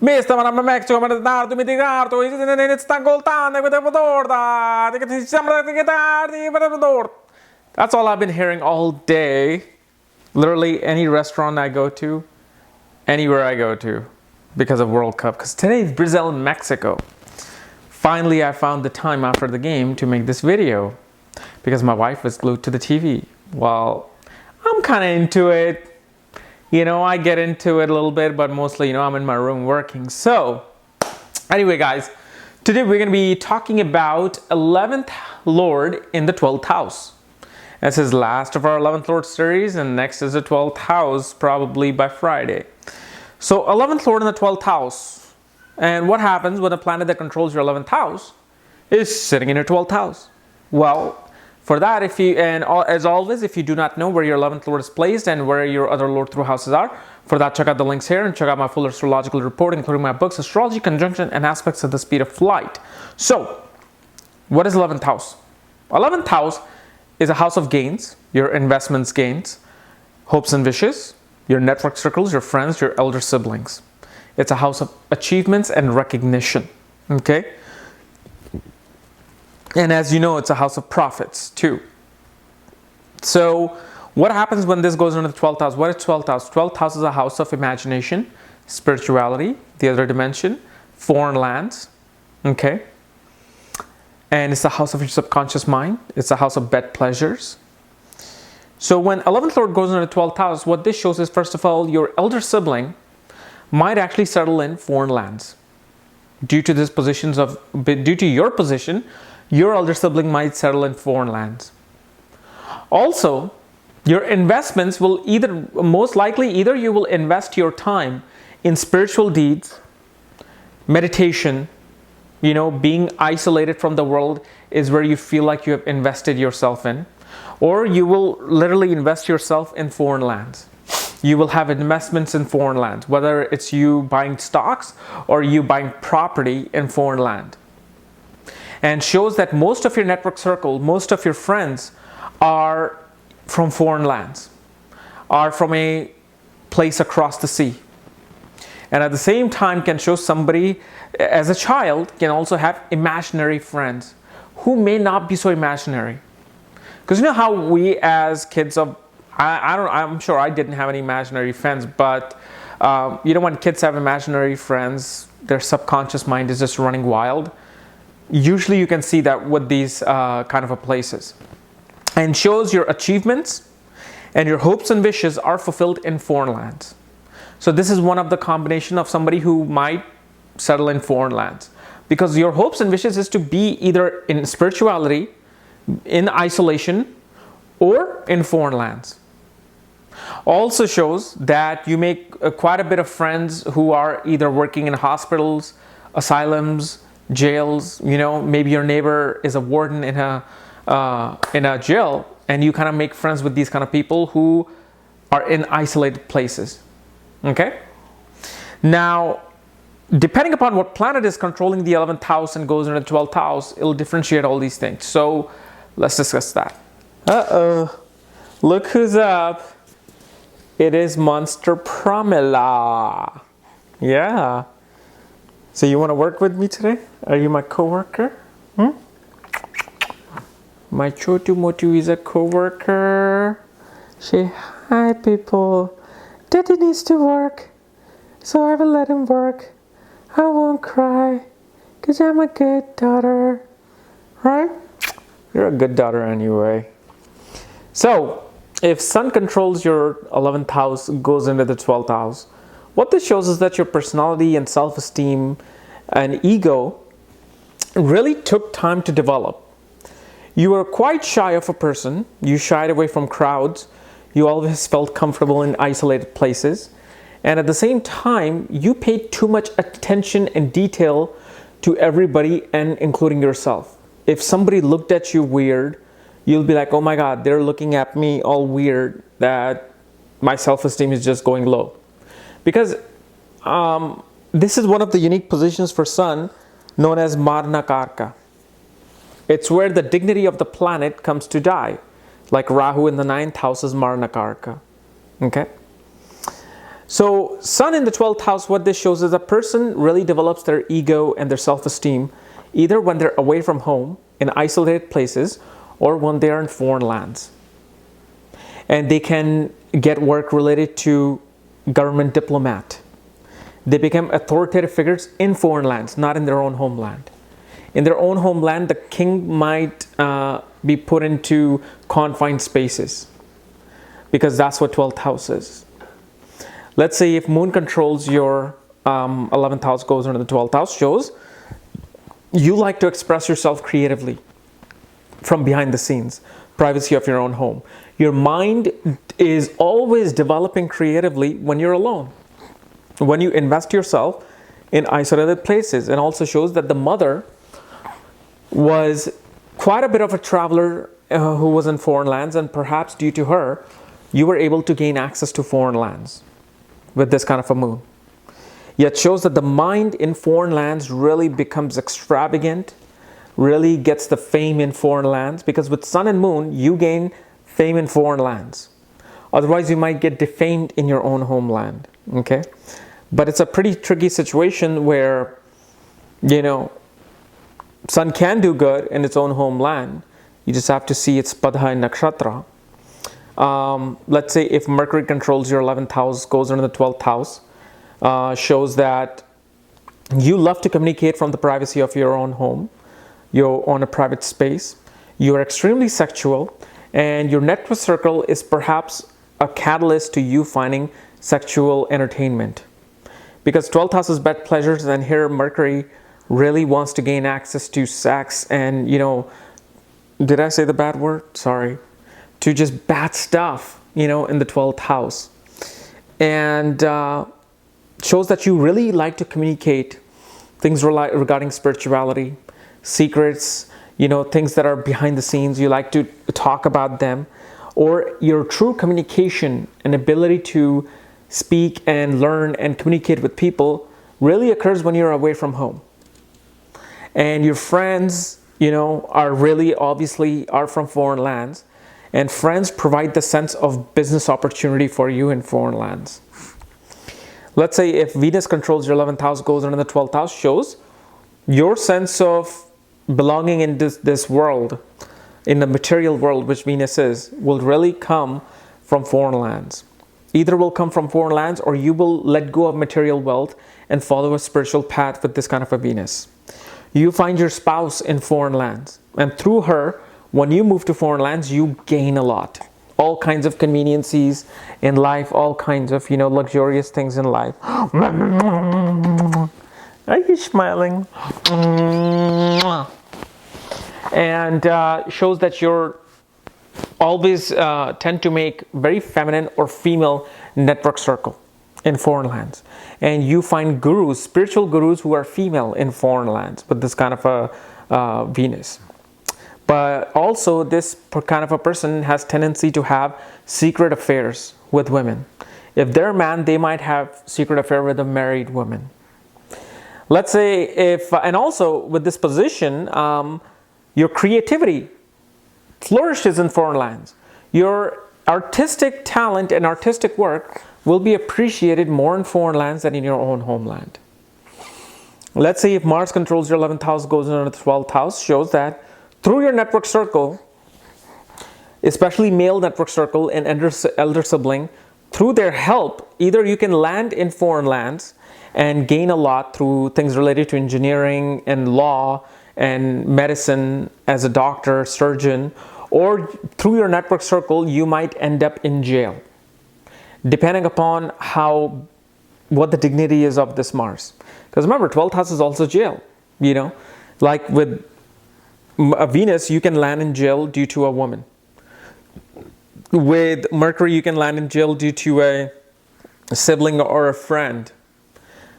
Mi stavano a Mexico, ma tu mi ricordo, in Stangoltane, with the That's all I've been hearing all day. Literally any restaurant I go to, anywhere I go to, because of World Cup. Because today is Brazil and Mexico. Finally, I found the time after the game to make this video because my wife was glued to the TV. Well, I'm kind of into it. You know, I get into it a little bit, but mostly, I'm in my room working. So, anyway, guys, today we're going to be talking about 11th Lord in the 12th house. This is last of our 11th Lord series, and next is the 12th house, probably by Friday. So, 11th Lord in the 12th house. And what happens when a planet that controls your 11th house is sitting in your 12th house? Well, for that, as always, if you do not know where your 11th Lord is placed and where your other Lord through houses are, for that, check out the links here and check out my full astrological report, including my books, Astrology, Conjunction, and Aspects of the Speed of Light. So, what is 11th house? 11th house is a house of gains, your investments gains, hopes and wishes, your network circles, your friends, your elder siblings. It's a house of achievements and recognition, okay? And as you know, it's a house of profits too. So what happens when this goes into the 12th house? What is 12th house? 12th house is a house of imagination, spirituality, the other dimension, foreign lands, okay? And it's the house of your subconscious mind. It's a house of bed pleasures. So when 11th Lord goes into the 12th house, what this shows is, first of all, your elder sibling might actually settle in foreign lands. Due to your position, your elder sibling might settle in foreign lands. Also, your investments will most likely you will invest your time in spiritual deeds, meditation, being isolated from the world is where you feel like you have invested yourself in, or you will literally invest yourself in foreign lands. You will have investments in foreign lands, whether it's you buying stocks or you buying property in foreign land. And shows that most of your network circle, most of your friends are from foreign lands, are from a place across the sea. And at the same time can show somebody as a child can also have imaginary friends who may not be so imaginary. Because you know how we as kids I'm sure I didn't have any imaginary friends, but when kids have imaginary friends, their subconscious mind is just running wild. Usually you can see that with these kind of places. And shows your achievements and your hopes and wishes are fulfilled in foreign lands. So this is one of the combination of somebody who might settle in foreign lands. Because your hopes and wishes is to be either in spirituality, in isolation, or in foreign lands. Also shows that you make quite a bit of friends who are either working in hospitals, asylums, jails. Maybe your neighbor is a warden in a jail, and you kind of make friends with these kind of people who are in isolated places. Okay? Now, depending upon what planet is controlling the 11th house and goes into the 12th house, it'll differentiate all these things. So, let's discuss that. Look who's up. It is Monster Pramila. Yeah. So you want to work with me today? Are you my co-worker? My Chotu Motu is a co-worker. Say hi, people. Daddy needs to work, so I will let him work. I won't cry, because I'm a good daughter. Right? You're a good daughter anyway. So, if Sun controls your 11th house, goes into the 12th house, what this shows is that your personality and self-esteem and ego really took time to develop. You were quite shy of a person. You shied away from crowds. You always felt comfortable in isolated places. And at the same time, you paid too much attention and detail to everybody, and including yourself. If somebody looked at you weird, you'll be like, oh my God, they're looking at me all weird, that my self-esteem is just going low. Because this is one of the unique positions for Sun, known as Marna Karka. It's where the dignity of the planet comes to die. Like Rahu in the 9th house is Marna Karka. Okay? So Sun in the 12th house, what this shows is a person really develops their ego and their self-esteem either when they're away from home in isolated places or when they're in foreign lands. And they can get work related to government diplomat. They become authoritative figures in foreign lands, not in their own homeland. In their own homeland, the king might be put into confined spaces because that's what 12th house is. Let's say if moon controls your 11th house, goes into the 12th house, shows you like to express yourself creatively from behind the scenes, privacy of your own home. Your mind is always developing creatively when you're alone, when you invest yourself in isolated places. And also shows that the mother was quite a bit of a traveler who was in foreign lands, and perhaps due to her, you were able to gain access to foreign lands with this kind of a moon. Yet shows that the mind in foreign lands really becomes extravagant, really gets the fame in foreign lands, because with sun and moon, you gain fame in foreign lands. Otherwise, you might get defamed in your own homeland, okay? But it's a pretty tricky situation where, you know, sun can do good in its own homeland. You just have to see its Padha and Nakshatra. Let's say if Mercury controls your 11th house, goes into the 12th house, shows that you love to communicate from the privacy of your own home. You're on a private space. You are extremely sexual, and your network circle is perhaps a catalyst to you finding sexual entertainment. Because 12th house is bed pleasures, and here Mercury really wants to gain access to sex and, you know, did I say the bad word? Sorry. To just bad stuff, you know, in the 12th house. And shows that you really like to communicate things regarding spirituality, secrets, you know, things that are behind the scenes. You like to talk about them, or your true communication and ability to speak and learn and communicate with people really occurs when you're away from home. And your friends, you know, are really obviously are from foreign lands, and friends provide the sense of business opportunity for you in foreign lands. Let's say if Venus controls your 11th house, goes into the 12th house, shows your sense of belonging in this world, in the material world, which Venus is, will really come from foreign lands. Either will come from foreign lands, or you will let go of material wealth and follow a spiritual path with this kind of a Venus. You find your spouse in foreign lands, and through her, when you move to foreign lands, you gain a lot. All kinds of conveniences in life, all kinds of, you know, luxurious things in life. Are you smiling? And shows that you're always tend to make very feminine or female network circle in foreign lands. And you find gurus, spiritual gurus who are female in foreign lands with this kind of a Venus. But also this kind of a person has tendency to have secret affairs with women. If they're a man, they might have secret affair with a married woman. Let's say if, and also with this position, your creativity flourishes in foreign lands. Your artistic talent and artistic work will be appreciated more in foreign lands than in your own homeland. Let's say if Mars controls your 11th house, goes into the 12th house, shows that through your network circle, especially male network circle and elder sibling, through their help, either you can land in foreign lands and gain a lot through things related to engineering and law and medicine as a doctor, surgeon, or through your network circle, you might end up in jail, depending upon what the dignity is of this Mars. Because remember, 12th house is also jail, you know, like with a Venus, you can land in jail due to a woman. With Mercury, you can land in jail due to a sibling or a friend.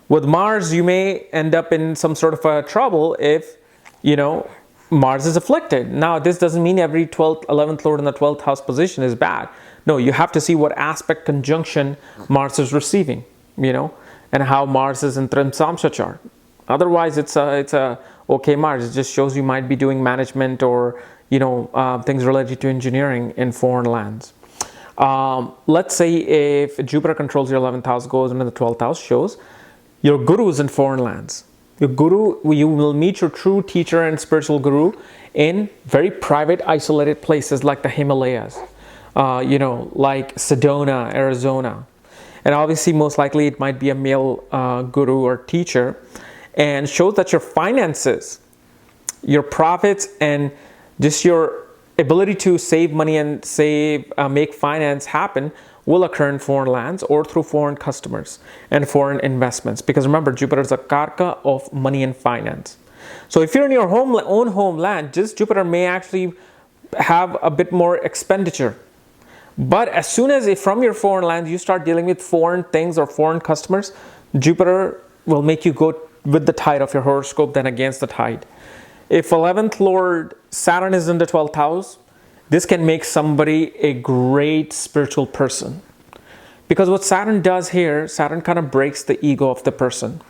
With Mars, you may end up in some sort of a trouble if, you know, Mars is afflicted. Now, this doesn't mean every 12th, 11th lord in the 12th house position is bad. No, you have to see what aspect conjunction Mars is receiving, you know, and how Mars is in Trimsamsa chart. Otherwise, it's a okay Mars. It just shows you might be doing management or, you know, things related to engineering in foreign lands. Let's say if Jupiter controls your 11th house, goes into the 12th house, shows your guru is in foreign lands. Your guru, you will meet your true teacher and spiritual guru in very private, isolated places like the Himalayas, like Sedona, Arizona. And obviously, most likely, it might be a male guru or teacher, and shows that your finances, your profits, and just your ability to save money and make finance happen will occur in foreign lands or through foreign customers and foreign investments. Because remember, Jupiter is a karka of money and finance. So if you're in your own homeland, just Jupiter may actually have a bit more expenditure. But as soon as from your foreign land you start dealing with foreign things or foreign customers, Jupiter will make you go with the tide of your horoscope than against the tide. If 11th Lord Saturn is in the 12th house, this can make somebody a great spiritual person. Because what Saturn does here, Saturn kind of breaks the ego of the person.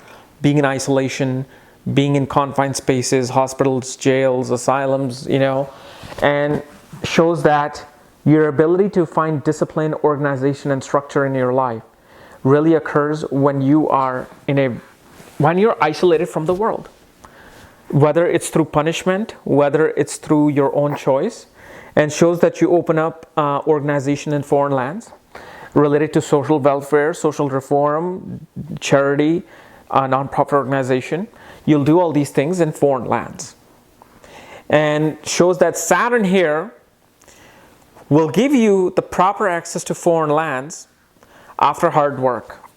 Being in isolation, being in confined spaces, hospitals, jails, asylums, and shows that your ability to find discipline, organization, and structure in your life really occurs when you are when you're isolated from the world. Whether it's through punishment, whether it's through your own choice, and shows that you open up organization in foreign lands related to social welfare, social reform, charity, non-profit organization. You'll do all these things in foreign lands. And shows that Saturn here will give you the proper access to foreign lands after hard work.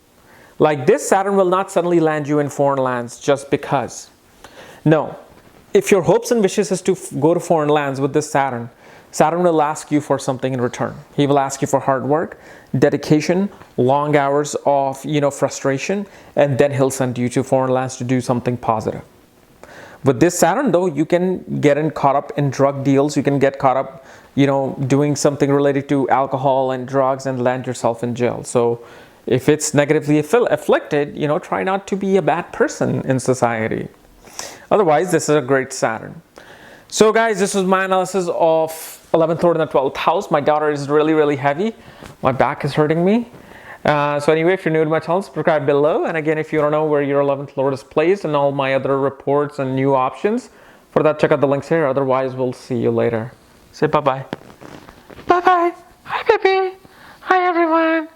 Like this, Saturn will not suddenly land you in foreign lands just because. No. If your hopes and wishes is to go to foreign lands with this Saturn, Saturn will ask you for something in return. He will ask you for hard work, dedication, long hours of frustration, and then he'll send you to foreign lands to do something positive. With this Saturn, though, you can get caught up in drug deals. You can get caught up, doing something related to alcohol and drugs and land yourself in jail. So if it's negatively afflicted, try not to be a bad person in society. Otherwise, this is a great Saturn. So guys, this was my analysis of 11th Lord in the 12th house. My daughter is really, really heavy. My back is hurting me. So anyway, if you're new to my channel, subscribe below. And again, if you don't know where your 11th Lord is placed and all my other reports and new options, for that, check out the links here. Otherwise, we'll see you later. Say bye-bye. Bye-bye. Hi, baby. Hi, everyone.